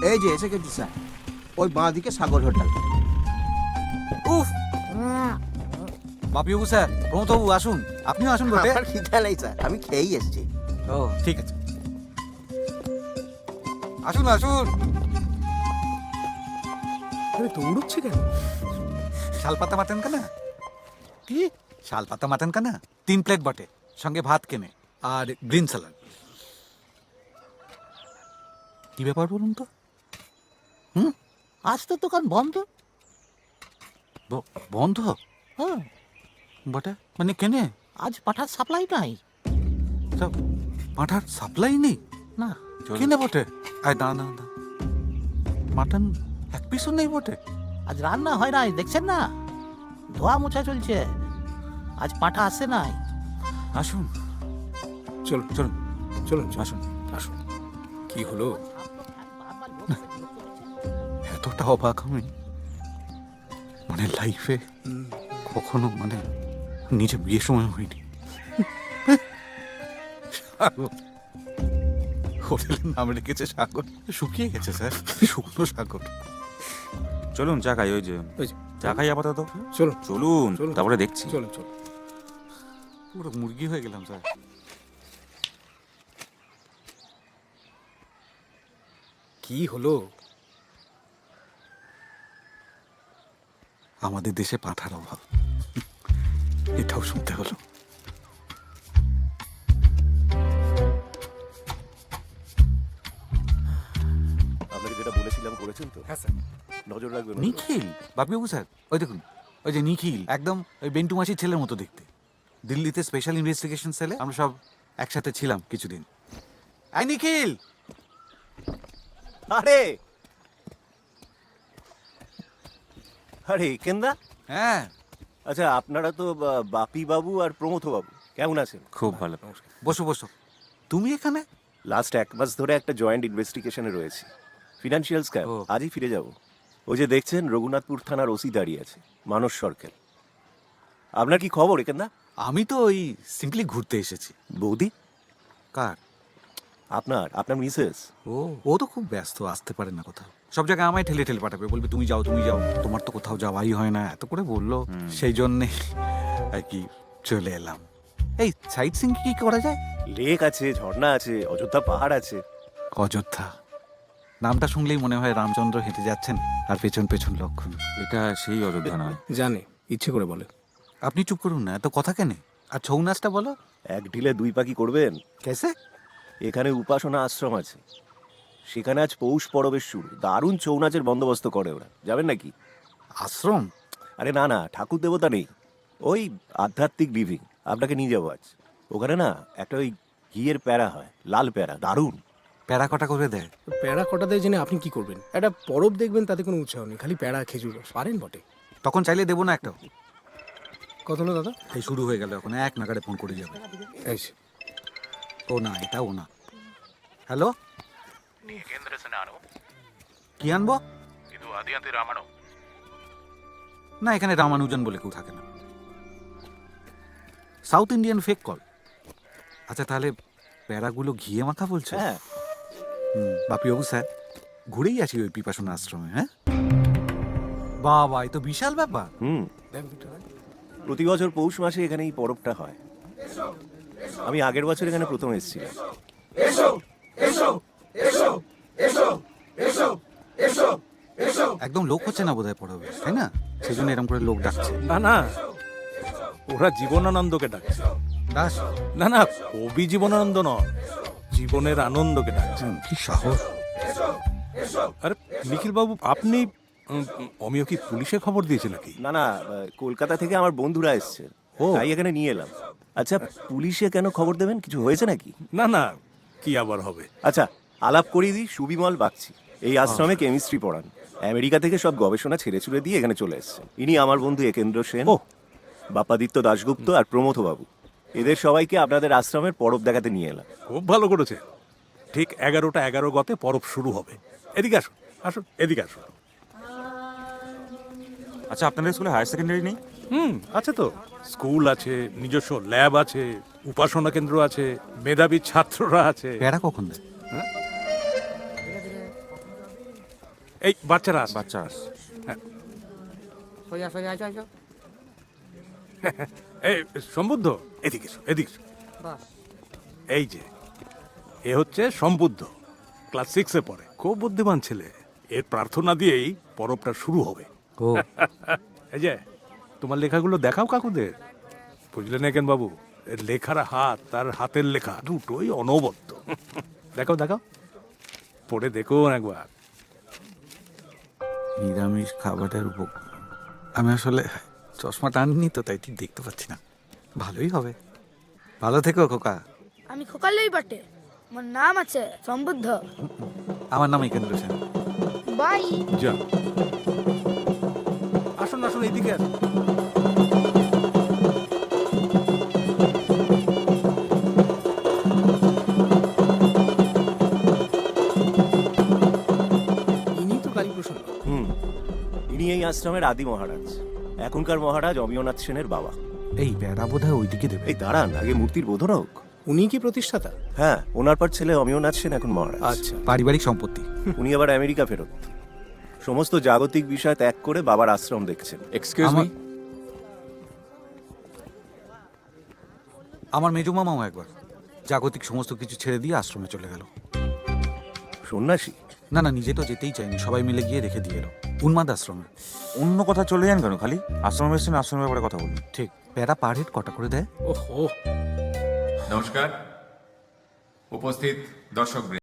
এই যে এসে গেছি স্যার, ওই বাঁ দিকে সাগর হোটেল। উফ, বাপিবাবু স্যার, প্রমথবাবু আসুন, আপনিও আসুন বটে। আমার খিদে নেই স্যার, আমি খেয়েই এসেছি। ও ঠিক আছে, আসুন আসুন। দৌড়চ্ছে কেন? শালপাতা মাটেন কানা, কি? শালপাতা মাটেন কানা 3 প্লেট বটে, সঙ্গে ভাত কেনে আর গ্রিন স্যালাড। কি ব্যাপার বলুন তো? আজ তো দোকান বন্ধ। বন্ধ হ্যাঁ, বটে, মানে কেনে? আজ পাঠার সাপ্লাই নাই। সব পাঁঠার সাপ্লাই নেই না, কেনে বটে? আয় দাঁড়া দাঁড়া দাঁড়া, মাটন এক পিসও নেই বটে। আজ রান্না হয় নাই, দেখছেন না, ধোয়া মোছা চলছে। আজ পাঠা আসে নাই। আসুন চলুন চলুন চলুন আসুন। আসুন। কি হলো? এতটা অবাক আমি মানে লাইফে কখনো মানে নিজে বিয়ের সময় হয়নি। সাগর, হোটেলের নাম রেখেছে সাগর, শুকিয়ে গেছে স্যার, শুকনো সাগর। চলুন চা খাই, ওই যে ওই যে, চা খাই আপাতত। চলুন চলুন চলুন। তারপরে দেখছি। চলুন চলুন। পুরো মুরগি হয়ে গেলাম স্যার। কি হলো? আমাদের দেশে পাঁঠার অভাব, এটাও শুনতে হলো। আপনাকে যেটা বলেছিলাম করেছেন তো? হ্যাঁ স্যার। নজর রাখবেন। নিখিল, বাপিবাবু স্যার, ওই দেখুন, ওই যে নিখিল, একদম ওই বেন্টু মাসির ছেলের মতো দেখতে। দিল্লিতে স্পেশাল ইনভেস্টিগেশন সেলে আমরা সব একসাথে ছিলাম কিছুদিন। আই নিখিল, আরে আরে কেন্দা, হ্যাঁ আচ্ছা আপনারা তো বাপি বাবু আর প্রমথ বাবু কেমন আছেন? খুব ভালো। বসো বসো। তুমি এখানে? লাস্ট 1 মাস ধরে একটা জয়েন্ট ইনভেস্টিগেশনে রয়েছে, ফিনান্সিয়াল স্ক্যাম। ও। আজই ফিরে যাব। ওই যে দেখছেন রঘুনাথপুর থানার ওসি দাঁড়িয়ে আছে, মানস সরকার। আপনার কি খবর কেন্দা? আমি তো ওই সিম্পলি ঘুরতে এসেছি। বৌদি কার? আপনার আপনার মিসেস। ও, ও তো খুব ব্যস্ত, আসতে পারে না কোথাও। সব জায়গায় আমায় ঠেলে ঠেলে পাঠাবে, বলবে তুমি যাও তুমি যাও, তোমার তো কোথাও যাওয়াই হয় না, এত করে বললো। সেই জন্যে আর কি চলে এলাম। এই সাইট সিং কি করা যায়? লেক আছে, ঝর্ণা আছে, অযোধ্যা পাহাড় আছে। অযোধ্যা নামটা শুনলেই মনে হয় রামচন্দ্র হেঁটে যাচ্ছেন আর পেছন পেছন লক্ষণ। এটা সেই অযোধ্যা নয়। জানে, ইচ্ছে করে বলে। আপনি চুপ করুন না, এত কথা কেন? আর ছৌ নাচটা বলো। এক ঢিলে 2 পাখি করবেন। কেসে? এখানে উপাসনা আশ্রম আছে, সেখানে আজ পৌষ পরবের শুরু। দারুণ ছৌ নাচের বন্দোবস্ত করে ওরা, যাবেন নাকি? আশ্রম? আরে না না, ঠাকুর দেবতা নেই, ওই আধ্যাত্মিক লিভিং। আপনাকে নিয়ে যাবো আজ। ওখানে না একটা ওই ঘিয়ের প্যারা হয়, লাল প্যারা, দারুণ। প্যারা কটা করে দেয়? প্যাড়া কটা দেয় জেনে আপনি কি করবেন? একটা পরব দেখবেন, তাতে কোনো উৎসাহ নেই, খালি প্যাড়া খেজুর রস। পারেন বটে। তখন চাইলে দেবো না একটা? কত হলো দাদা? এই শুরু হয়ে গেল, এখন এক নাগারে ফোন করে যাবে। এই যে, ও না, এটা ও না। হ্যালো, কি আনবো? না, এখানে রামানুজন বলে কেউ থাকে না। South Indian fake call. আচ্ছা তাহলে প্যারাগুলো ঘিয়ে মাখা বলছে? হ্যাঁ, বাপিবাবু স্যার, ঘুরেই আসি ওই পিপাসনা আশ্রমে। হ্যাঁ বাবা, এই তো বিশাল ব্যাপার। দেখ ভিতরে। প্রতি বছর পৌষ মাসে এখানে এই পরবটা হয়। আমি আগের বছর এখানে প্রথম এসেছিলাম। একদম লোক হচ্ছে না বোধহয় পড়াবে, তাই না? সেই জন্য এরকম করে লোক ডাকছে। না না, ওরা জীবনানন্দকে ডাকছে। দাস, না না, কবি জীবনানন্দ নয়, জীবনের আনন্দকে ডাকছে। কি সাহস! আরে নিখিল বাবু, আপনি অমিয় কি পুলিশে খবর দিয়েছে নাকি? না না, কলকাতা থেকে আমার বন্ধুরা এসছে, ও। তাই এখানে নিয়ে এলাম। আচ্ছা, পুলিশে কেন খবর দেবেন? কিছু হয়েছে নাকি? না না, কি আবার হবে। আচ্ছা, আলাপ করিয়ে দিই, সুবিমল বাগচি এই আশ্রমে কেমিস্ট্রি পড়ান। আমেরিকা থেকে সব গবেষণা ছেড়ে ছুড়ে দিয়ে এখানে চলে এসেছে। ইনি আমার বন্ধু একেন্দ্র সেন, ও। বাপাদিত্য দাশগুপ্ত আর প্রমথ বাবু। এদের সবাইকে আপনাদের আশ্রমের পরব দেখাতে নিয়ে এলাম। খুব ভালো করেছে। ঠিক 11টা 11 গতে পরব শুরু হবে। এদিকে আসুন, আসুন, এদিকে আসুন। আচ্ছা, আপনাদের স্কুলে হায়ার সেকেন্ডারি নেই? আছে তো। স্কুল আছে, নিজস্ব ল্যাব আছে, উপাসনা কেন্দ্র আছে, মেধাবী ছাত্ররা আছে। প্যারা কখন দেয়? এই বাচ্চারা আসছে। বাচ্চা আস এই সম্বুদ্ধ, এদিকে এসো, এদিকে এসো। এই যে এ হচ্ছে সম্বুদ্ধ, ক্লাস 6-এ পড়ে, খুব বুদ্ধিমান ছেলে। এর প্রার্থনা দিয়েই পরবটা শুরু হবে। ও এই যে তোমার লেখাগুলো দেখাও কাকুদের, বুঝলেন কেন বাবু? এর লেখার হাত, তার হাতের লেখা দুটোই অনবদ্য। দেখাও দেখাও, পড়ে দেখুন একবার। নিরামিষ খাবারের উপকার। আমি আসলে চশমাটা আনিনি তো, তাই ঠিক দেখতে পাচ্ছি না। ভালোই হবে। ভালো থেকো খোকা। আমি খোকালেই বটে, আমার নাম আছে সম্বুদ্ধ। আমার নাম একেন্দ্র সেন। বাই। যা, আসুন আসুন, এইদিকে আসুন। ইনি তো কালীপ্রসন্ন। ইনি এই আশ্রমের আদি মহারাজ। এখনকার মহারাজ অমিয়নাথ সেনের বাবা। এই বেড়া বোধ হয় ওইদিকে দেবে। এই দাঁড়ান, আগে মূর্তির বোধন হোক। উনি কি প্রতিষ্ঠাতা? হ্যাঁ, ওনার পর ছেলে অমিয়নাথ সেন এখন মহারাজ। আচ্ছা। পারিবারিক সম্পত্তি। উনি আবার আমেরিকা ফেরত, সমস্ত জাগতিক বিষয় ত্যাগ করে বাবার আশ্রম দেখছেন। Excuse me. আমার মেজো মামাও একবার জাগতিক সমস্ত কিছু ছেড়ে দিয়ে আশ্রমে চলে গেল। সন্ন্যাসী? না না, নিজে তো যেতেই চাইনি, সবাই মিলে গিয়ে রেখে দিয়ে এলো উন্মাদ আশ্রমে। অন্য কথা চলে যান কেন? খালি আশ্রমে এসেছেন, আশ্রমের ব্যাপারে কথা বলুন। ঠিক, প্যারা পার হেড কটা করে দেয়? ওহো। নমস্কার উপস্থিত দর্শক